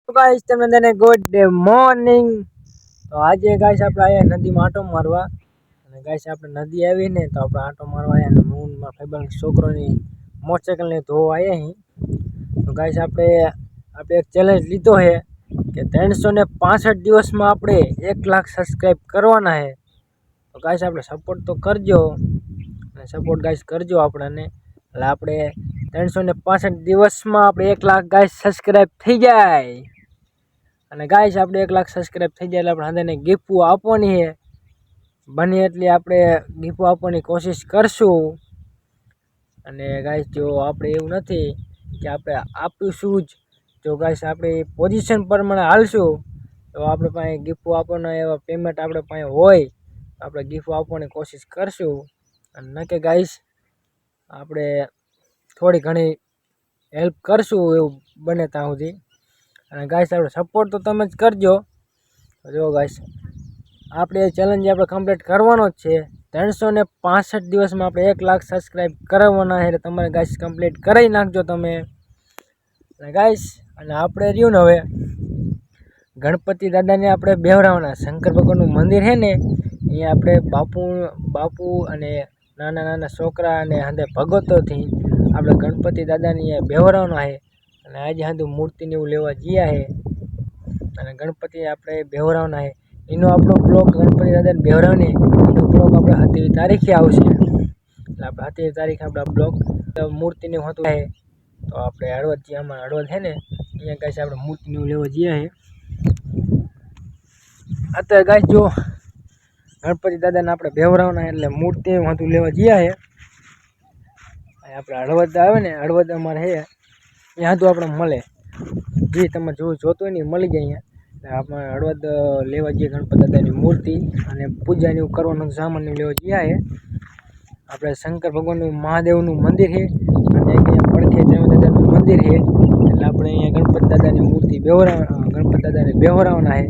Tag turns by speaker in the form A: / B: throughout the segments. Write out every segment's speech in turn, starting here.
A: Guys તમને તને good morning. તો આજે ગાઈસ આપણે આયા નદીમાં આંટો મારવા અને ગાઈસ આપણે નદી આવી ને તો આપણે આંટો મારવા આયા અને હું મારા ભાઈબંધ છોકરોની મોટરસાઇકલ ને ધોવા આયા અહીં। તો ગાઈસ આપણે એક ચેલેન્જ લીધો છે કે 365 દિવસમાં આપણે 1 લાખ સબસ્ક્રાઇબ કરવાના છે। તો ગાઈસ આપણે સપોર્ટ તો કરજો અને સપોર્ટ ગાઈસ કરજો આપણને, એટલે આપણે 365 દિવસમાં આપણે 1 લાખ ગાઈસ સબસ્ક્રાઇબ થઈ જાય અને ગાઈસ આપણે 1 લાખ સબસ્ક્રાઇબ થઈ જાય એટલે આપણે હંધાને ગિફ્ટ આપવાની છે। બને એટલી આપણે ગિફ્ટ આપવાની કોશિશ કરશું અને ગાઈસ જો આપણે એવું નથી કે આપણે આપીશું જ, જો ગાઈસ આપણે પોઝિશન પ્રમાણે હાલશું તો આપણે પાસે ગિફ્ટ આપવાના એવા પેમેન્ટ આપણે પાસે હોય તો આપણે ગિફ્ટ આપવાની કોશિશ કરશું અને ન કે ગાઈસ આપણે થોડી ઘણી હેલ્પ કરશું એવું બને ત્યાં સુધી। અને ગાઈસ આપણે સપોર્ટ તો તમે જ કરજો। જો ગાઈસ આપણે ચેલેન્જ આપણે કમ્પ્લીટ કરવાનો જ છે। 365 દિવસમાં આપણે 1 લાખ સબસ્ક્રાઇબ કરવાના છે, એટલે તમારે ગાઈસ કમ્પ્લીટ કરી નાખજો તમે। અને ગાઈસ અને આપણે રહ્યું ને હવે ગણપતિ દાદાને આપણે બેવરાવાના, શંકર ભગવાનનું મંદિર છે ને અહીંયા આપણે બાપુ અને નાના છોકરા અને હંધે ભગતોથી આપણે ગણપતિ દાદાને અહીંયા બેવરાવાના છે અને આજે હાંધું મૂર્તિને એવું લેવા ગયા છે અને ગણપતિ આપણે બેવરાવાના છે। એનો આપણો બ્લોગ ગણપતિ દાદાને બેવરાવને એનો બ્લોગ આપણે 7મી તારીખે આવશે, એટલે આપણે 7મી તારીખે આપણા બ્લોગ મૂર્તિને હોતું છે। તો આપણે હળવદ જ્યાં હળવદ છે ને અહીંયા ગાઈસ આપણે મૂર્તિને લેવા ગયા છે। અત્યારે ગાઈસ જો ગણપતિ દાદાને આપણે બેવરાવના એટલે મૂર્તિ હોતું લેવા ગયા છે। આપણે હળવદ આવે ને હળવદ અમારે છે ત્યાં તો આપણે મળે, જે તમે જોતું હોય ને મળી જાય અહીંયા। આપણે હળવદ લેવા જઈએ ગણપતિ દાદાની મૂર્તિ અને પૂજાને એવું કરવાનું સામાન લેવા ગયા છે। આપણે શંકર ભગવાનનું મહાદેવનું મંદિર છે અને અહીંયા પડખે જય દાદાનું મંદિર છે, એટલે આપણે અહીંયા ગણપતિ દાદાની મૂર્તિ ગણપતિ દાદાને બેવરાવવાના છે,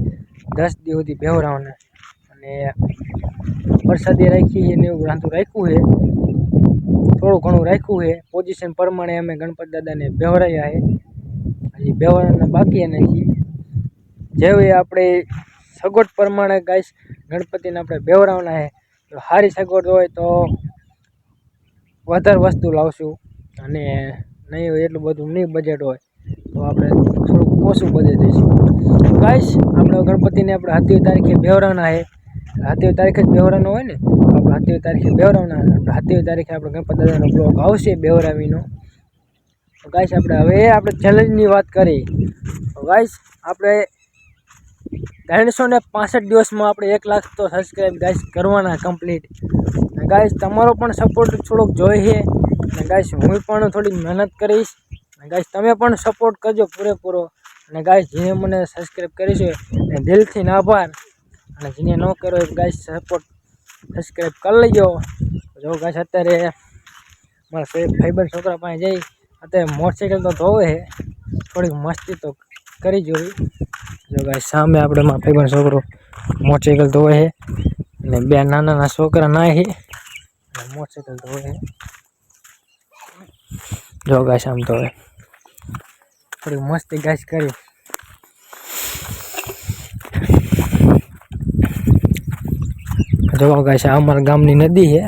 A: 10 દિવસ સુધી બેવરાવવાના અને પ્રસાદી રાખી એને એવું રાંધું રાખ્યું છે, થોડું ઘણું રાખ્યું છે। પોઝિશન પ્રમાણે અમે ગણપતિ દાદાને બેવરાયા છે, હજી બેવરાના બાકી અને જેવી આપણે સગવડ પ્રમાણે ગાઈસ ગણપતિને આપણે બેવરાવવાના છે। તો સારી સગવડ હોય તો વધારે વસ્તુ લાવશું અને નહીં હોય એટલું બધું નહીં બજેટ હોય તો આપણે થોડુંક ઓછું બજેટ દઈશું। ગાઈસ આપણે ગણપતિને આપણે 7મી તારીખે બેવરાવવાના છે, 7મી તારીખે જ બેવરાવવાનો હોય ને તો આપણે 7મી તારીખે બેવરાવવાના, 7મી તારીખે આપણે ગણપતિ દાદાનો બ્લોગ આવશે બેવરાવીનો। તો ગાઈસ આપણે ચેલેન્જની વાત કરી તો ગાઈસ આપણે 365 દિવસમાં આપણે 1 લાખ તો સબસ્ક્રાઇબ ગાઈસ કરવાના કમ્પ્લીટ। અને ગાઈસ તમારો પણ સપોર્ટ થોડોક જોઈએ અને ગાઈસ હું પણ થોડી મહેનત કરીશ અને ગાઈસ તમે પણ સપોર્ટ કરજો પૂરેપૂરો। અને ગાઈસ જેને મને સબસ્ક્રાઇબ કરી છે એને દિલથી આભાર અને જેને ન કર્યો એ ગાઈસ સપોર્ટ સબસ્ક્રાઇબ કરી લેજો। જો ગાઈસ અત્યારે મારા ભાઈબંધ છોકરા પાસે જઈ અત્યારે મોટરસાઇકલ તો ધોવે છે, થોડીક મસ્તી તો કરી જોઈ। જો ગાઈસ સામે આપણે મારા ભાઈબંધ છોકરો મોટરસાઇકલ ધોવે છે અને બે નાના છોકરા નાય છે અને મોટરસાઇકલ ધોવે છે। જો ગાઈસ આમ તો થોડી મસ્તી ગાઈસ કરી। જો ગાઈસ આ અમારા ગામની નદી છે,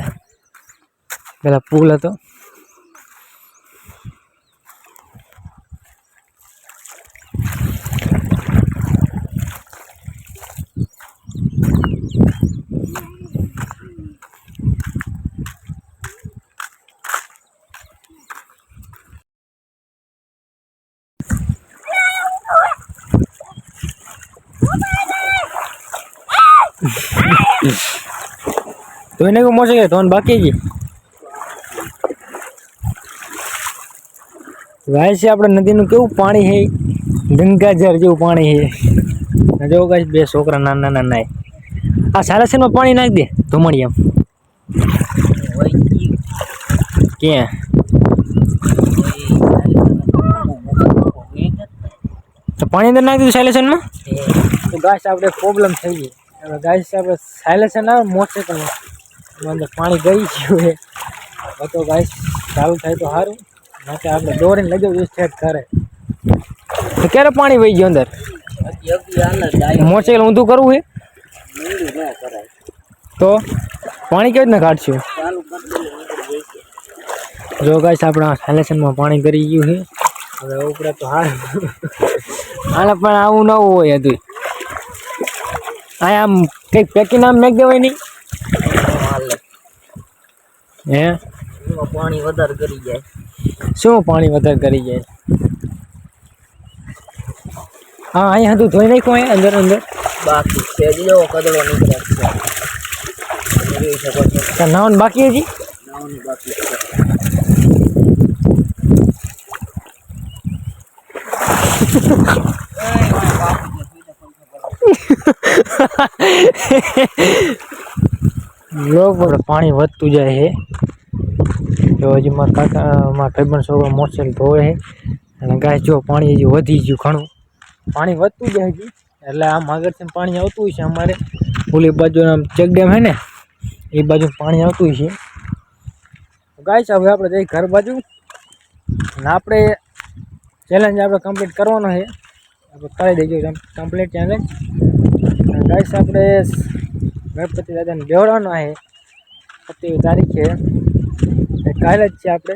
A: પેલા પુલ હતો। તો એને કોઈ મોસે કે ધોન બાકી ગઈ ગાઈસ આપણે નદીનું કેવું પાણી છે, ગંગાજળ જેવું પાણી છે। જો ગાઈસ બે છોકરા નાના નાય આ સારાસરમાં પાણી નાખી દે ધોમણિયા ક્યાં તો પાણી અંદર નાખી દીધું સાયલેશનમાં। તો ગાઈસ આપણે પ્રોબ્લેમ થઈ ગઈ, હવે ગાઈસ આપણે સાયલેશન આવે મોટરસાઇકલમાં અંદર પાણી ગઈ ગયું છે, તો ગાઈસ ચાલુ થાય તો સારું, ના કે આપણે દોરીને લગાવી સેટ કરે। તો ક્યારે પાણી વહી ગયું અંદર? મોટરસાઇકલ ઊંધું કરવું છે તો પાણી કેવી રીતના કાઢશું? જો ગાઈસ આપણા સાયલેશનમાં પાણી કરી ગયું છે. હવે ઉપરે તો હાલ આને પણ આવું ન હોય હતું. આમ કંઈક પેકી નામ મેક દેવાય નહીં હે?
B: પાણી વધારે કરી જાય.
A: શું પાણી વધારે કરી જાય? હા અહીંયા હતું ધોઈ નાખ્યું અહીંયા અંદર અંદર
B: બાકી છે જેવો કદડો નીકળે છે. જોઈ શકો છો.
A: નાવાનું બાકી હજી
B: નાવાનું બાકી છે.
A: પાણી વધતું જાય છે. જો હજી મારા કાકા મારા ભાઈબંધ છોકરો મોટરસાઇકલ ધોવે છે અને ગાય જો પાણી હજી વધી ગયું ઘણું. પાણી વધતું જાય હજી એટલે આમ આગળથી પાણી આવતું હોય છે. અમારે ઓલી બાજુ આમ ચેકડેમ છે ને એ બાજુ પાણી આવતું હોય છે. ગાય હવે આપણે જઈ ઘર બાજુ અને આપણે ચેલેન્જ આપણે કમ્પ્લીટ કરવાનો છે. આપણે કરી દઈશું કમ્પ્લીટ ચેલેન્જ. ગાઈસ આપણે ગણપતિ દાદાને બેવડાવવાનો છે. 27 તારીખે કાલે જ છે. આપણે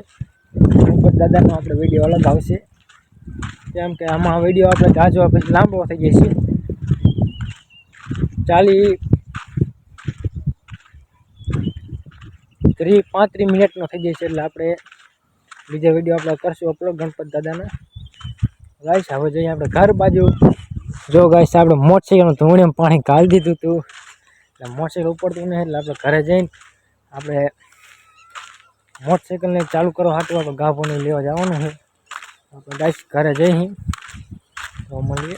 A: ગણપતિ દાદાનો આપણે વિડીયો અલગ આવશે કેમ કે આમાં વિડીયો આપણે જાજો પછી લાંબો થઈ જશે. 35 મિનિટનો થઈ જશે એટલે આપણે બીજા વિડીયો આપણે કરશું અપલોડ ગણપતિ દાદાના. ગાઈસ હવે જઈએ આપણે ઘર બાજુ. જો ગાઈસ આપણે મોટરસાઇકલનું ધૂળેમ પાણી કાઢી દીધું હતું એટલે મોટરસાઇકલ ઉપડતું નહીં એટલે આપણે ઘરે જઈને આપણે મોટરસાઇકલને ચાલુ કરવા હાટું આપણે ગાભોને લેવા જવાનું છે. આપણે ગાઈસ ઘરે જઈ તો મળીએ.